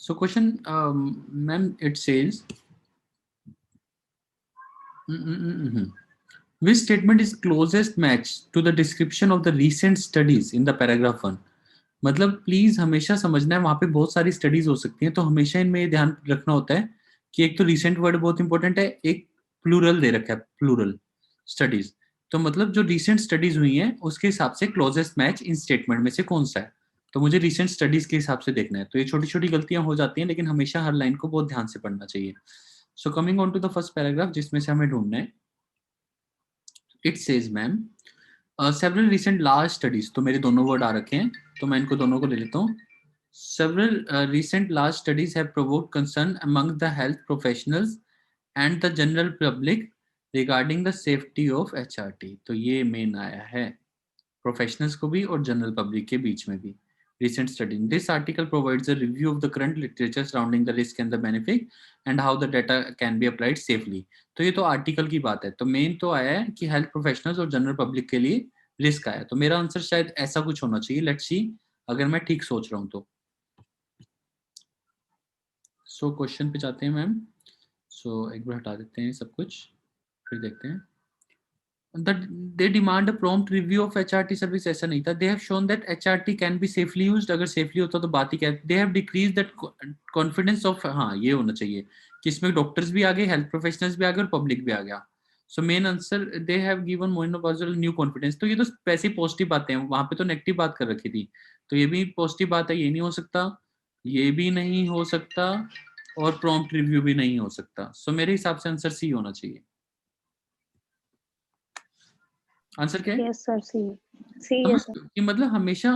So question, ma'am, it says, which statement is closest match to the description of the recent studies in the paragraph 1? मतलब please हमेशा समझना है, वहां पे बहुत सारी स्टडीज हो सकती हैं, तो हमेशा इनमें ध्यान रखना होता है कि एक तो रिसेंट वर्ड बहुत इंपॉर्टेंट है, एक प्लूरल दे रखा है, प्लूरल स्टडीज। तो मतलब जो रिसेंट स्टडीज हुई हैं उसके हिसाब से क्लोजेस्ट मैच इन स्टेटमेंट में से कौन सा है, तो मुझे रिसेंट स्टडीज के हिसाब से देखना है। तो ये छोटी छोटी गलतियां हो जाती हैं, लेकिन हमेशा हर लाइन को बहुत ध्यान से पढ़ना चाहिए। So coming on to the first paragraph जिसमें से हमें ढूंढना है, it says ma'am, several recent large studies, तो मेरे दोनों वर्ड आ रखे हैं तो मैं इनको दोनों को ले लेता हूँ। Several recent large studies have provoked concern among the health professionals and the general public regarding the safety of HRT। तो ये मेन आया है प्रोफेशनल्स को भी और जनरल पब्लिक के बीच में भी। Recent study. This article provides a review of the current literature surrounding the risk and the benefit and how the data can be applied safely। तो ये तो आर्टिकल की बात है, तो मेन तो आया है कि हेल्थ प्रोफेशनल्स और जनरल पब्लिक के लिए रिस्क आया, तो मेरा आंसर शायद ऐसा कुछ होना चाहिए। लेट्स सी अगर मैं ठीक सोच रहा हूँ तो। सो क्वेश्चन पे जाते हैं मैम। सो एक बार हटा देते हैं सब कुछ, फिर देखते हैं। They demand a prompt review of HRT service, ऐसा नहीं था। They have shown that HRT can be safely used, अगर सेफली होता तो बात ही क्या है। They have decrease that confidence of, हाँ ये होना चाहिए कि इसमें डॉक्टर्स भी आ गए, हेल्थ प्रोफेशनल्स भी आ गए और पब्लिक भी आ गया। So main answer, they have given मोइनोबाजोल न्यू कॉन्फिडेंस। तो ये तो वैसे ही पॉजिटिव बातें हैं, वहां पे तो नेगेटिव बात कर रखी थी, तो ये भी पॉजिटिव बात है। ये नहीं हो सकता, ये भी नहीं हो सकता, और प्रॉम्प्ट रिव्यू भी नहीं हो सकता। सो मेरे हिसाब से आंसर सी होना चाहिए। आंसर क्या है? यस सर, सी। सी समझ है सर। कि मतलब हमेशा